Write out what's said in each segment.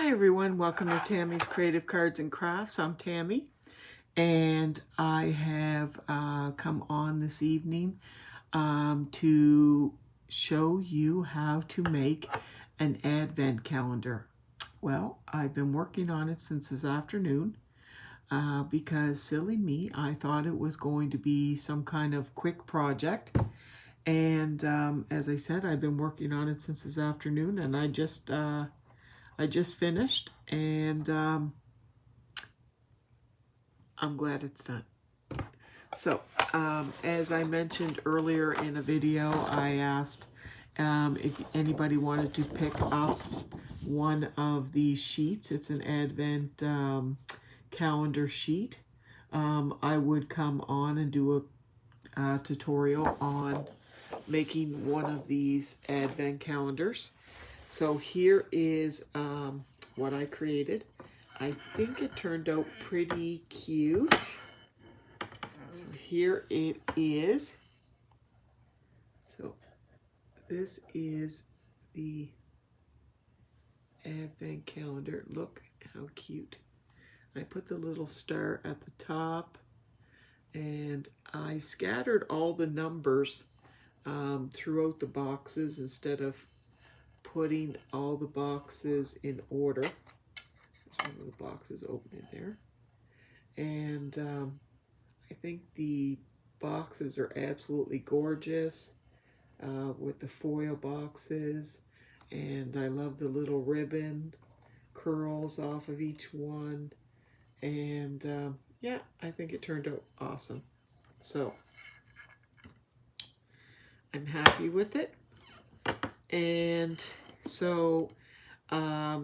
Hi everyone, welcome to Tammy's Creative Cards and Crafts. I'm Tammy, and I have come on this evening to show you how to make an advent calendar. Well, I've been working on it since this afternoon because silly me, I thought it was going to be some kind of quick project. And as I said, I've been working on it since this afternoon, and I just finished, and I'm glad it's done. So, as I mentioned earlier in a video, I asked if anybody wanted to pick up one of these sheets. It's an advent calendar sheet. I would come on and do a tutorial on making one of these advent calendars. So here is what I created. I think it turned out pretty cute. So here it is. So this is the advent calendar. Look how cute. I put the little star at the top, and I scattered all the numbers throughout the boxes instead of putting all the boxes in order. One of the boxes open in there. And I think the boxes are absolutely gorgeous with the foil boxes. And I love the little ribbon curls off of each one. And yeah, I think it turned out awesome. So I'm happy with it. And so I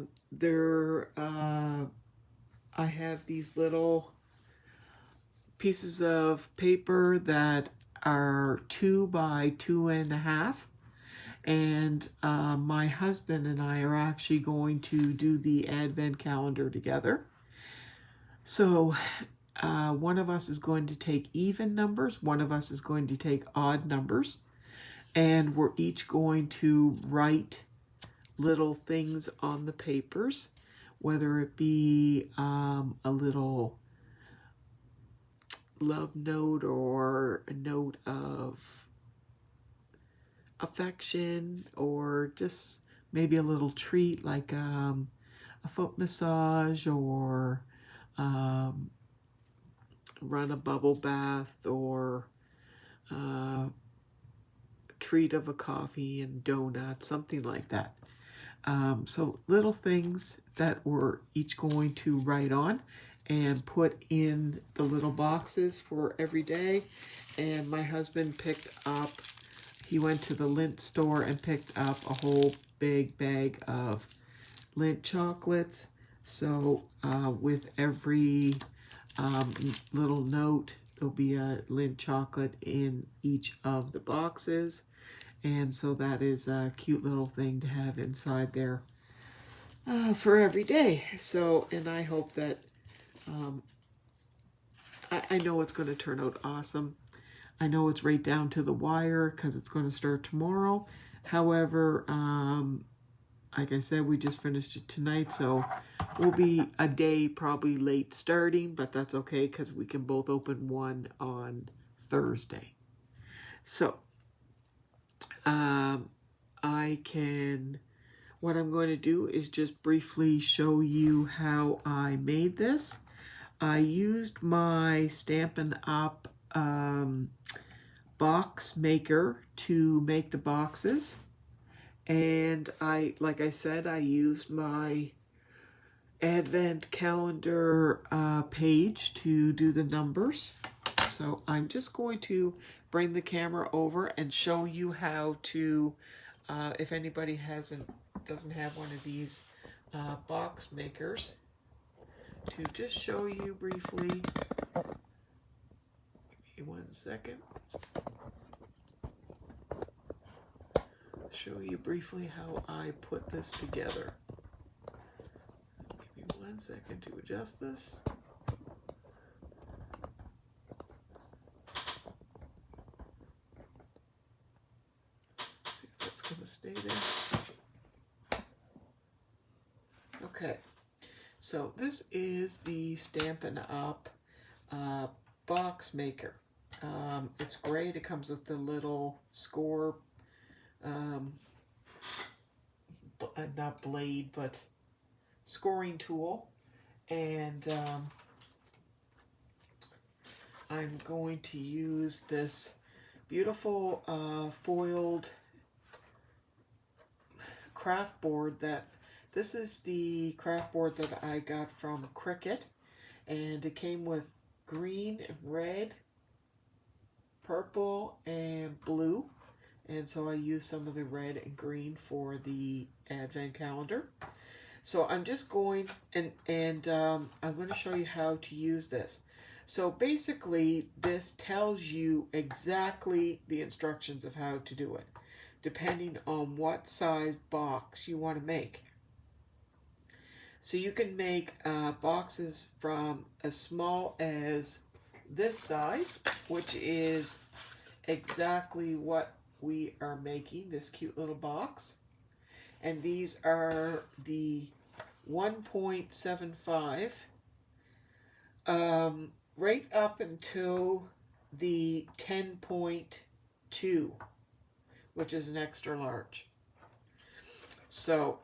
have these little pieces of paper that are 2 by 2.5, and my husband and I are actually going to do the advent calendar together. So one of us is going to take even numbers, one of us is going to take odd numbers, and we're each going to write little things on the papers, whether it be a little love note or a note of affection, or just maybe a little treat like a foot massage, or run a bubble bath, or treat of a coffee and donut, something like that. So little things that we're each going to write on and put in the little boxes for every day. And my husband he went to the Lindt store and picked up a whole big bag of Lindt chocolates. So with every little note, there'll be a Lindt chocolate in each of the boxes. And so that is a cute little thing to have inside there for every day. So, and I hope that, I know it's going to turn out awesome. I know it's right down to the wire because it's going to start tomorrow. However, like I said, we just finished it tonight, so we'll be a day probably late starting, but that's okay because we can both open one on Thursday. So, what I'm going to do is just briefly show you how I made this. I used my Stampin' Up! Box maker to make the boxes. And like I said, I used my advent calendar page to do the numbers. So I'm just going to bring the camera over and show you how to, if anybody doesn't have one of these box makers, to just show you briefly. Give me 1 second. Show you briefly how I put this together. Give me 1 second to adjust this. See if that's going to stay there. Okay, so this is the Stampin' Up! Box maker. It's great. It comes with the little score, not blade, but scoring tool. And I'm going to use this beautiful foiled craft board this is the craft board that I got from Cricut, and it came with green, red, purple, and blue, and so I used some of the red and green for the advent calendar. So I'm just going and I'm going to show you how to use this. So basically this tells you exactly the instructions of how to do it, depending on what size box you want to make. So you can make boxes from as small as this size, which is exactly what we are making, this cute little box. And these are the 1.75 right up until the 10.2, which is an extra large. So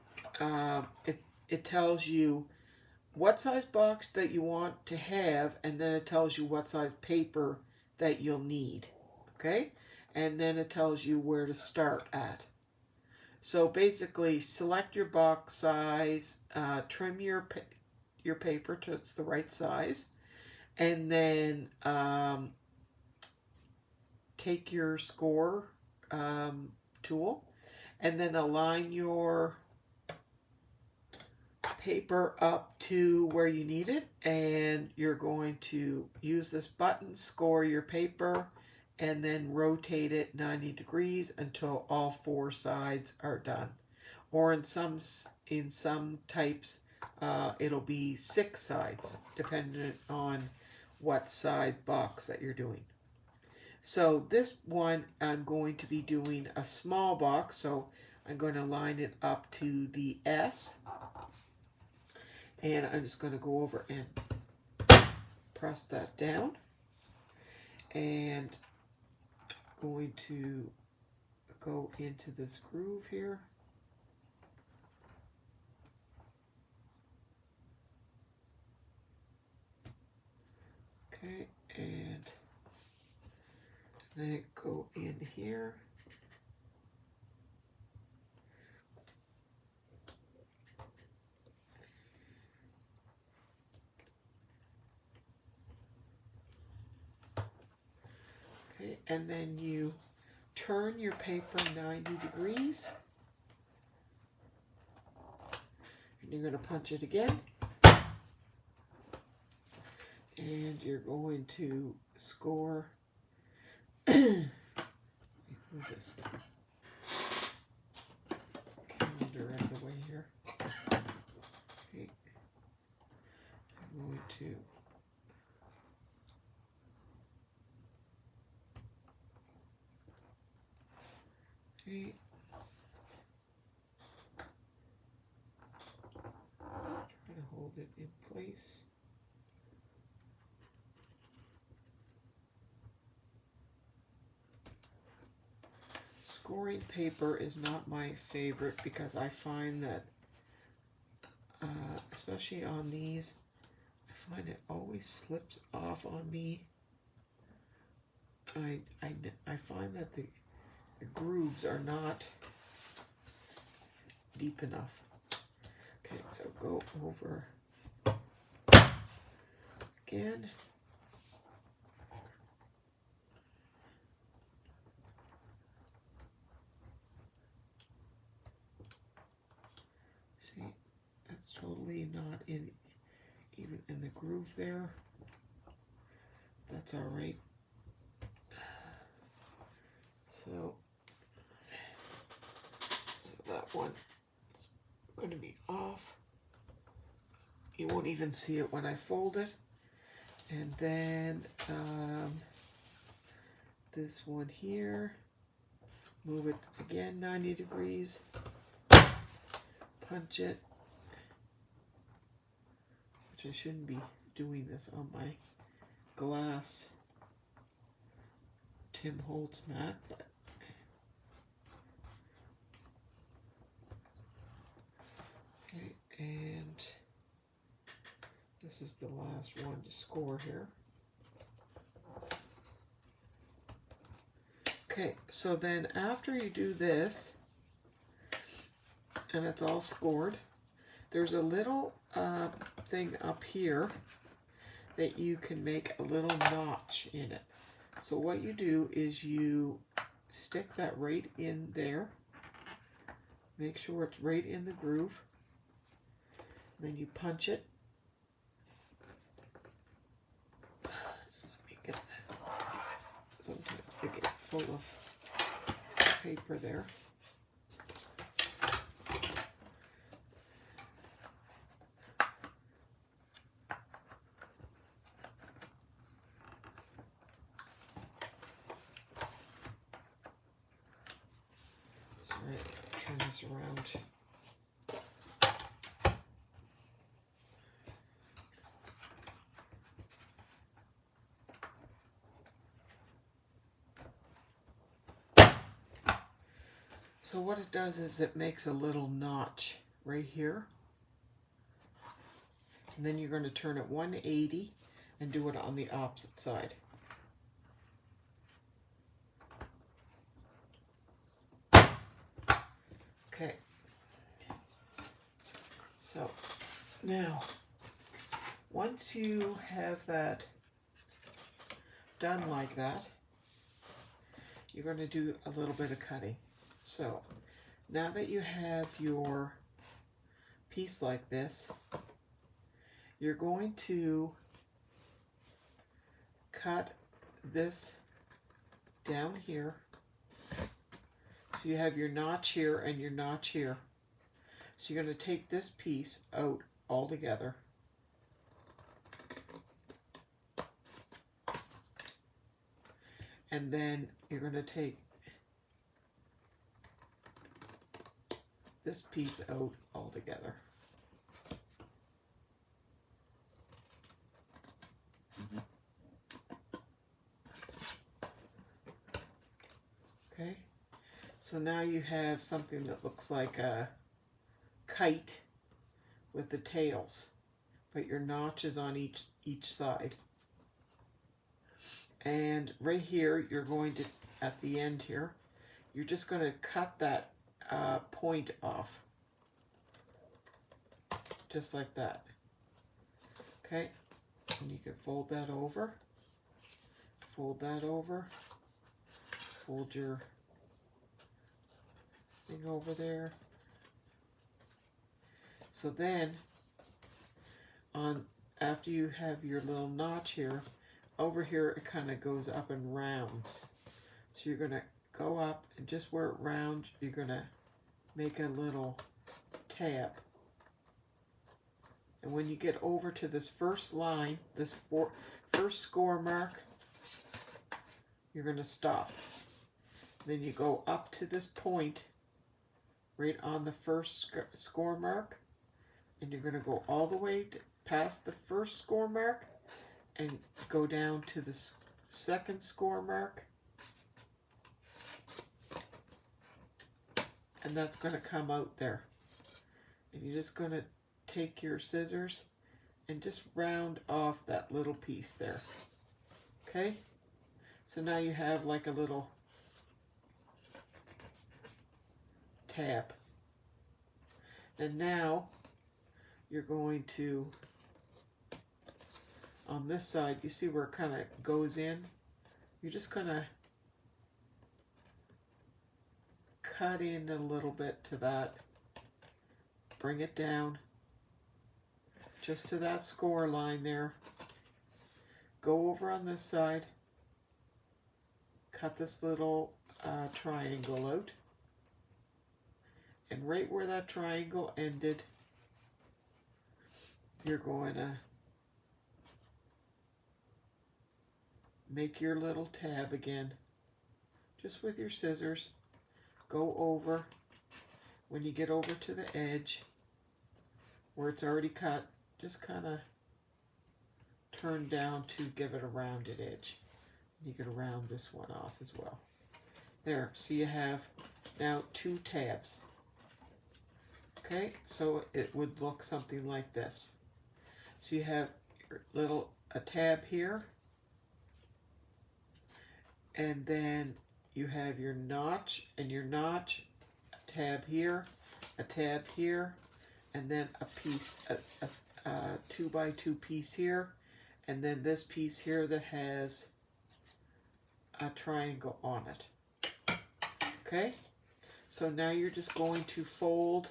it tells you what size box that you want to have, and then it tells you what size paper that you'll need, okay? And then it tells you where to start at. So basically, select your box size, trim your paper to it's the right size, and then take your score tool, and then align your paper up to where you need it, and you're going to use this button, score your paper, and then rotate it 90 degrees until all 4 sides are done. Or in some types, it'll be 6 sides, depending on what size box that you're doing. So this one, I'm going to be doing a small box, so I'm going to line it up to the S. And I'm just going to go over and press that down. And I'm going to go into this groove here. Okay, and then go in here. Okay, and then you turn your paper 90 degrees. And you're going to punch it again. And you're going to score. Move this calendar out of the way here. Okay. I'm going to okay. Try to hold it in place. Scoring paper is not my favorite because I find that, especially on these, I find it always slips off on me. I find that the grooves are not deep enough. Okay, so go over again. See, that's totally not even in the groove there. That's all right. So that one is going to be off. You won't even see it when I fold it. And then this one here, move it again 90 degrees, punch it, which I shouldn't be doing this on my glass Tim Holtz mat, but okay, and this is the last one to score here. Okay, so then after you do this, and it's all scored, there's a little thing up here that you can make a little notch in it. So what you do is you stick that right in there. Make sure it's right in the groove. Then you punch it. Just let me get that. Sometimes they get full of paper there. Sorry, turn this around. So what it does is it makes a little notch right here. And then you're going to turn it 180 and do it on the opposite side. Okay. So now, once you have that done like that, you're going to do a little bit of cutting. So now that you have your piece like this, you're going to cut this down here. So you have your notch here and your notch here. So you're going to take this piece out altogether. And then you're going to take this piece out altogether. Okay, so now you have something that looks like a kite with the tails, but your notch is on each side. And right here, you're going to, at the end here, you're just going to cut that point off, just like that. Okay, and you can fold that over, fold that over, fold your thing over there. So then, after you have your little notch here, over here it kind of goes up and rounds. So you're going to go up, and just where it rounds, you're going to make a little tab. And when you get over to this first line, this first score mark, you're going to stop. Then you go up to this point right on the first score mark, and you're going to go all the way past the first score mark and go down to the second score mark, and that's going to come out there. And you're just going to take your scissors and just round off that little piece there. Okay, so now you have like a little tab. And now you're going to, on this side, you see where it kind of goes in? You're just going to cut in a little bit to that, bring it down just to that score line there. Go over on this side, cut this little triangle out, and right where that triangle ended, you're going to make your little tab again, just with your scissors. Go over. When you get over to the edge where it's already cut, just kind of turn down to give it a rounded edge. You can round this one off as well. There, so you have now 2 tabs. Okay, so it would look something like this. So you have your a tab here, and then you have your notch, and your notch, a tab here, and then a piece, a 2x2 piece here, and then this piece here that has a triangle on it. Okay, so now you're just going to fold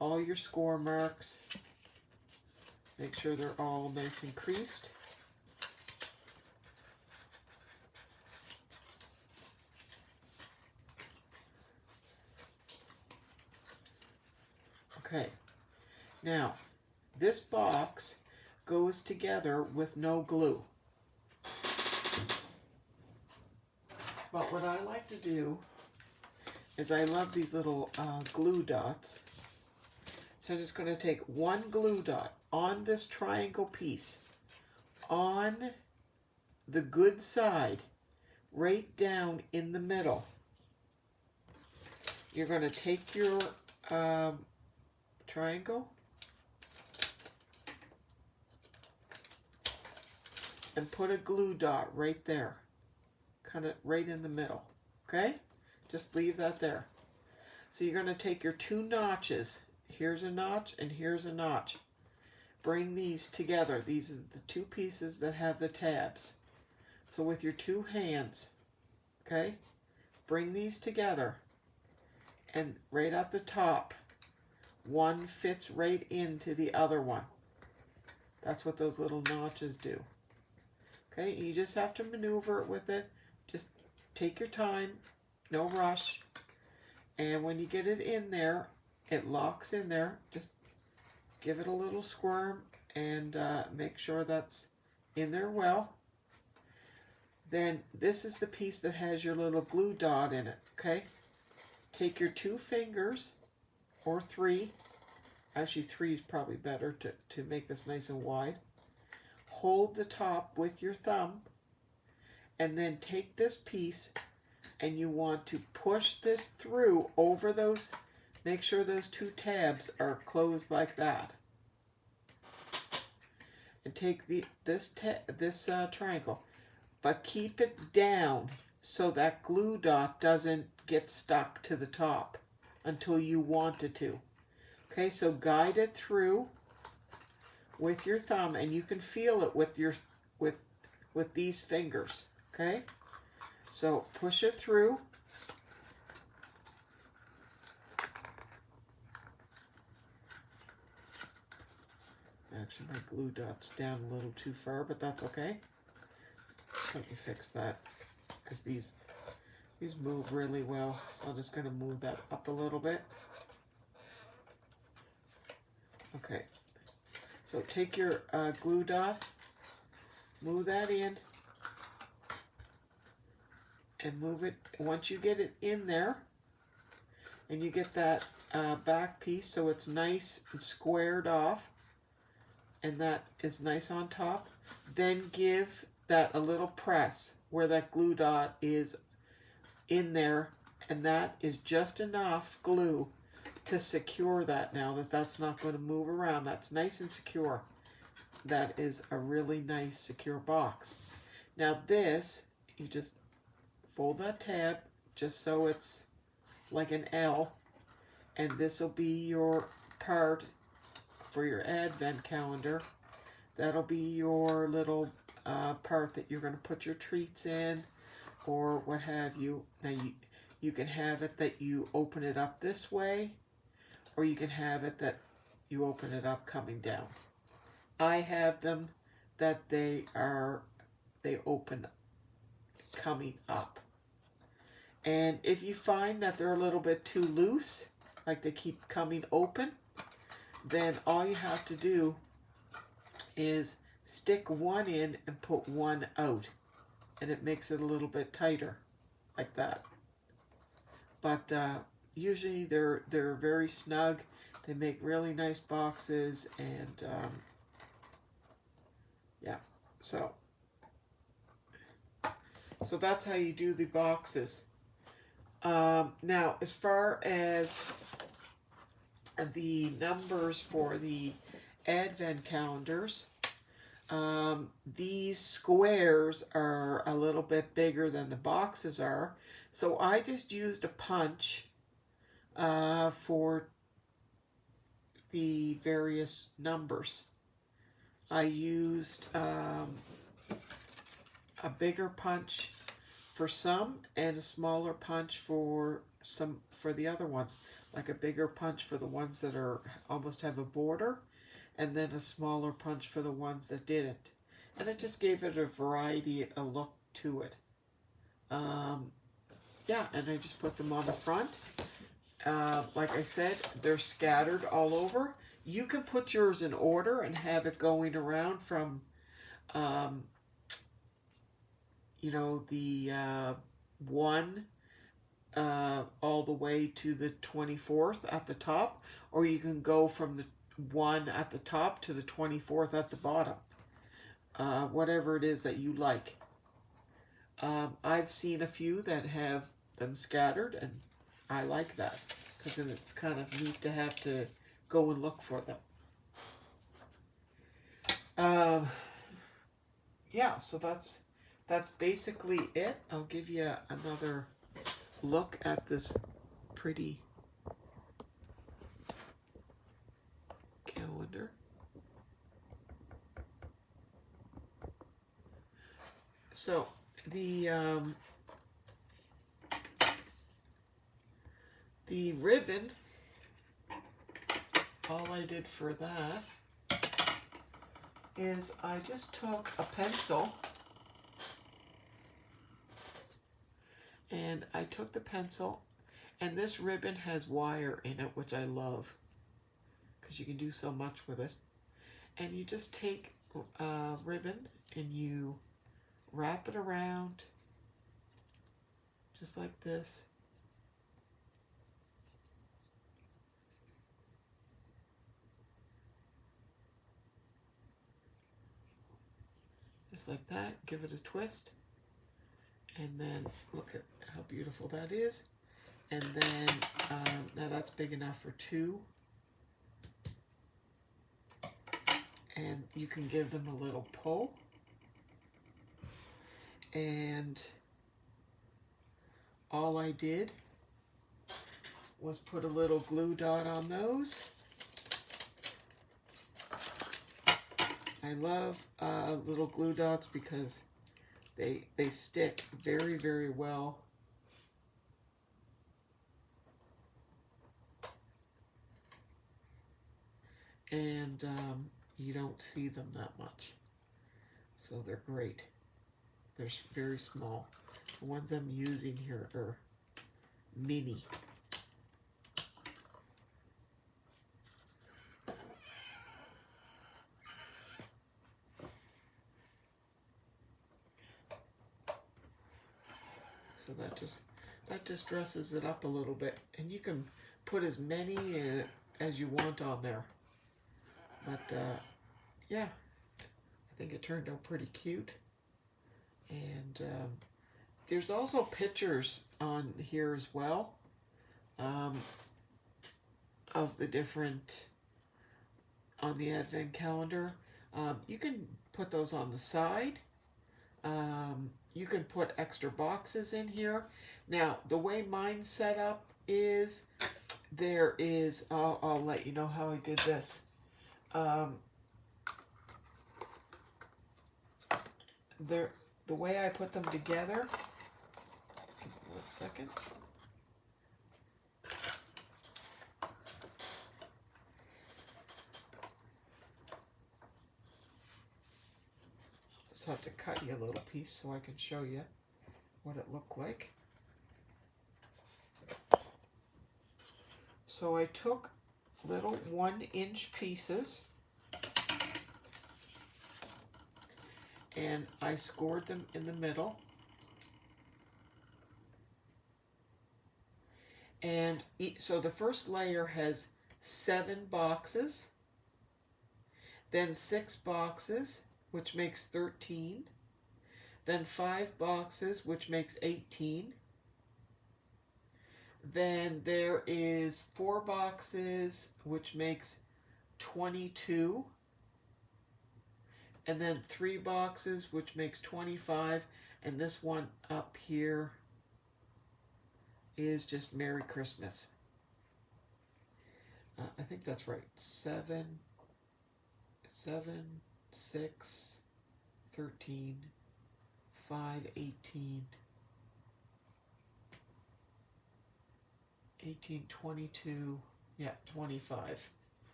all your score marks. Make sure they're all nice and creased. Okay, now this box goes together with no glue. But what I like to do is I love these little glue dots. So I'm just going to take one glue dot on this triangle piece, on the good side, right down in the middle. You're going to take your triangle and put a glue dot right there, kind of right in the middle. Okay, just leave that there. So you're going to take your 2 notches. Here's a notch and here's a notch. Bring these together. These are the 2 pieces that have the tabs. So with your 2 hands, okay, bring these together, and right at the top, one fits right into the other one. That's what those little notches do. Okay, you just have to maneuver it with it. Just take your time, no rush. And when you get it in there, it locks in there. Just give it a little squirm and make sure that's in there well. Then this is the piece that has your little glue dot in it, okay? Take your 2 fingers, or 3. Actually, 3 is probably better to make this nice and wide. Hold the top with your thumb, and then take this piece, and you want to push this through over those. Make sure those 2 tabs are closed like that. And take this triangle, but keep it down so that glue dot doesn't get stuck to the top until you want it to. Okay, so guide it through with your thumb, and you can feel it with your with these fingers. Okay, so push it through. Actually, my glue dot's down a little too far, but that's okay. Let me fix that, because these move really well. So I'm just going to move that up a little bit. Okay, so take your glue dot, move that in, and move it. Once you get it in there, and you get that back piece so it's nice and squared off, and that is nice on top, then give that a little press where that glue dot is in there, and that is just enough glue to secure that. Now that's not going to move around. That's nice and secure. That is a really nice secure box. Now this, you just fold that tab just so it's like an L, and this will be your part for your advent calendar. That'll be your little part that you're going to put your treats in or what have you. Now you can have it that you open it up this way, or you can have it that you open it up coming down. I have them that they open coming up. And if you find that they're a little bit too loose, like they keep coming open, then all you have to do is stick one in and put one out, and it makes it a little bit tighter, like that. But usually they're very snug. They make really nice boxes, and yeah. So that's how you do the boxes. Now, as far as the numbers for the advent calendars, these squares are a little bit bigger than the boxes are. So I just used a punch for the various numbers. I used a bigger punch for some and a smaller punch for the other ones, like a bigger punch for the ones that are almost have a border, and then a smaller punch for the ones that didn't. And it just gave it a variety, a look to it. Yeah, and I just put them on the front. Like I said, they're scattered all over. You can put yours in order and have it going around from, you know, the 1 all the way to the 24th at the top, or you can go from the 1 at the top to the 24th at the bottom. Whatever it is that you like. I've seen a few that have them scattered, and I like that because then it's kind of neat to have to go and look for them. Yeah, so that's basically it. I'll give you another look at this pretty calendar. So the ribbon, all I did for that is I just took a pencil and I took the pencil, and this ribbon has wire in it, which I love because you can do so much with it. And you just take ribbon and you wrap it around just like this. Just like that, give it a twist, and then look at how beautiful that is. And then, now that's big enough for 2. And you can give them a little pull. And all I did was put a little glue dot on those. I love little glue dots because they stick very, very well. And you don't see them that much. So they're great. They're very small. The ones I'm using here are mini. So that just dresses it up a little bit, and you can put as many as you want on there. But yeah, I think it turned out pretty cute. And there's also pictures on here as well of the different, on the advent calendar. You can put those on the side. You can put extra boxes in here. Now, the way mine's set up is, there is, I'll let you know how I did this. The way I put them together, 1 second. Just have to cut you a little piece so I can show you what it looked like. So I took little 1-inch pieces and I scored them in the middle. And so the first layer has 7 boxes, then 6 boxes, which makes 13. Then 5 boxes, which makes 18. Then there is 4 boxes, which makes 22. And then 3 boxes, which makes 25. And this one up here is just Merry Christmas. I think that's right. 7, 6, 13, 5, 18, 18, 22, yeah, 25.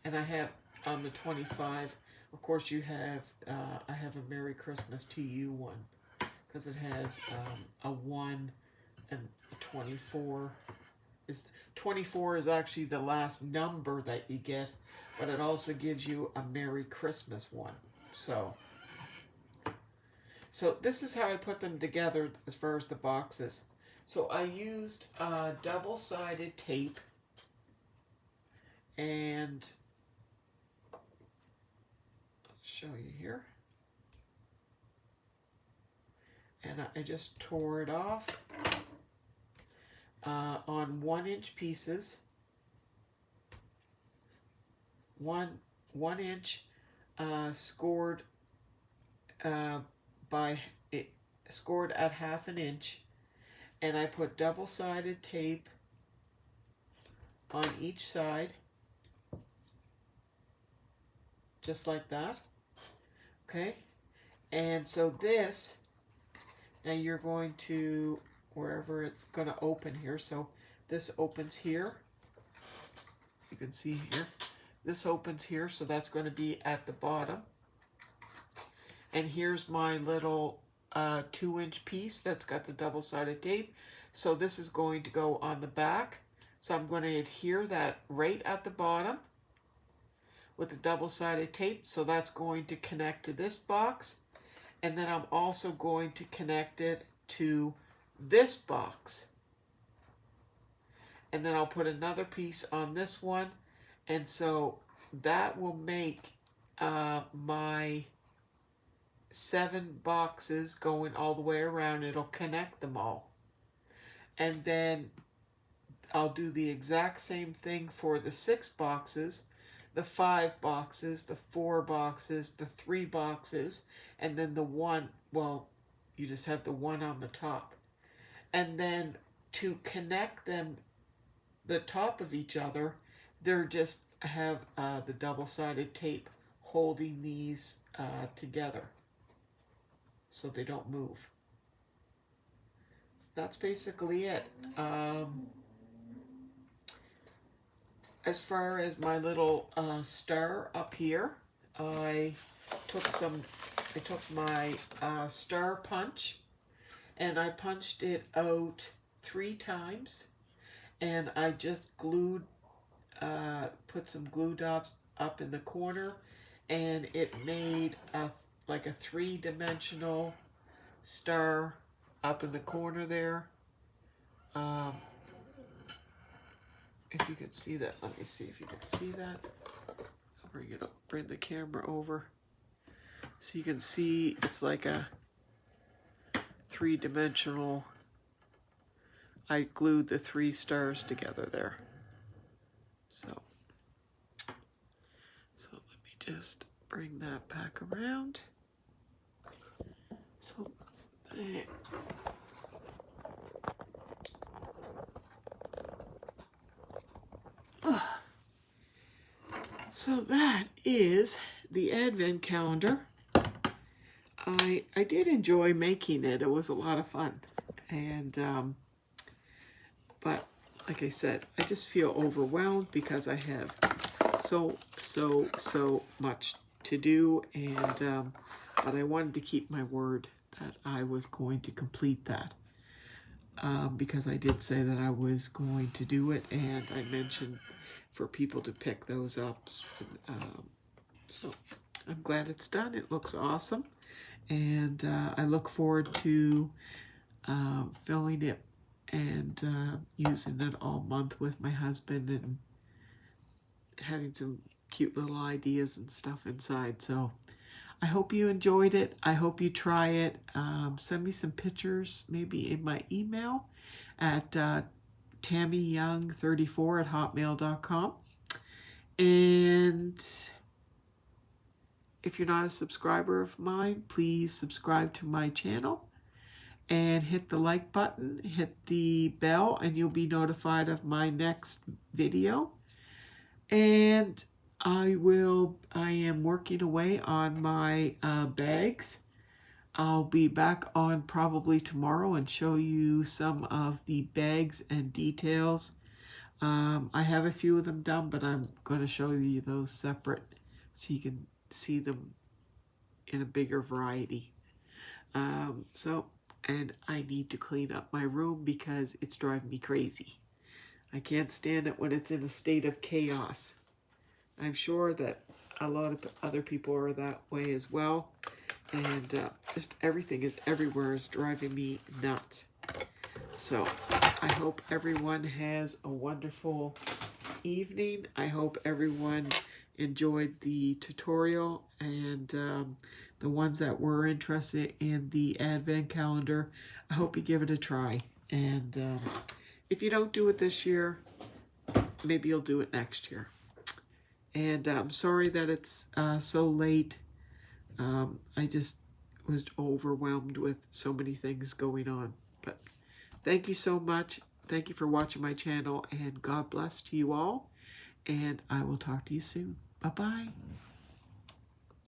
And I have on the 25, of course you have, I have a Merry Christmas to You one, because it has a 1 and a 24. 24 is actually the last number that you get, but it also gives you a Merry Christmas one. So this is how I put them together as far as the boxes. So I used double-sided tape, and I'll show you here. And I just tore it off on 1-inch pieces. 1 inch scored scored at 1/2 inch, and I put double-sided tape on each side, just like that. Okay, and so this, now you're going to, wherever it's going to open here, so this opens here. You can see here, this opens here, so that's going to be at the bottom. And here's my little 2-inch piece that's got the double-sided tape. So this is going to go on the back. So I'm going to adhere that right at the bottom with the double-sided tape. So that's going to connect to this box. And then I'm also going to connect it to this box. And then I'll put another piece on this one. And so that will make my 7 boxes going all the way around. It'll connect them all. And then I'll do the exact same thing for the 6 boxes, the 5 boxes, the 4 boxes, the 3 boxes, and then the 1, well, you just have the 1 on the top. And then to connect them, the top of each other, they're just have the double-sided tape holding these together so they don't move. That's basically it. As far as my little star up here, I took my star punch, and I punched it out 3 times, and I just glued, put some glue dots up in the corner, and it made like a 3-dimensional star up in the corner there. If you can see that, let me see if you can see that. I'll bring the camera over. So you can see it's like a 3-dimensional. I glued the 3 stars together there. So let me just bring that back around. So so that is the Advent calendar. I did enjoy making it. It was a lot of fun. And but like I said, I just feel overwhelmed because I have so much to do, and but I wanted to keep my word that I was going to complete that, because I did say that I was going to do it, and I mentioned for people to pick those up. So I'm glad it's done. It looks awesome, and I look forward to filling it and using it all month with my husband and having some cute little ideas and stuff inside. So I hope you enjoyed it. I hope you try it. Send me some pictures, maybe in my email at tammyyoung34@hotmail.com. And if you're not a subscriber of mine, please subscribe to my channel and hit the like button, hit the bell, and you'll be notified of my next video. And I am working away on my bags. I'll be back on probably tomorrow and show you some of the bags and details. I have a few of them done, but I'm going to show you those separate so you can see them in a bigger variety. And I need to clean up my room because it's driving me crazy. I can't stand it when it's in a state of chaos. I'm sure that a lot of other people are that way as well. And just everything is everywhere is driving me nuts. So I hope everyone has a wonderful evening. I hope everyone enjoyed the tutorial, and the ones that were interested in the advent calendar, I hope you give it a try. And if you don't do it this year, maybe you'll do it next year. And I'm sorry that it's so late. I just was overwhelmed with so many things going on. But thank you so much. Thank you for watching my channel, and God bless to you all. And I will talk to you soon. Bye-bye.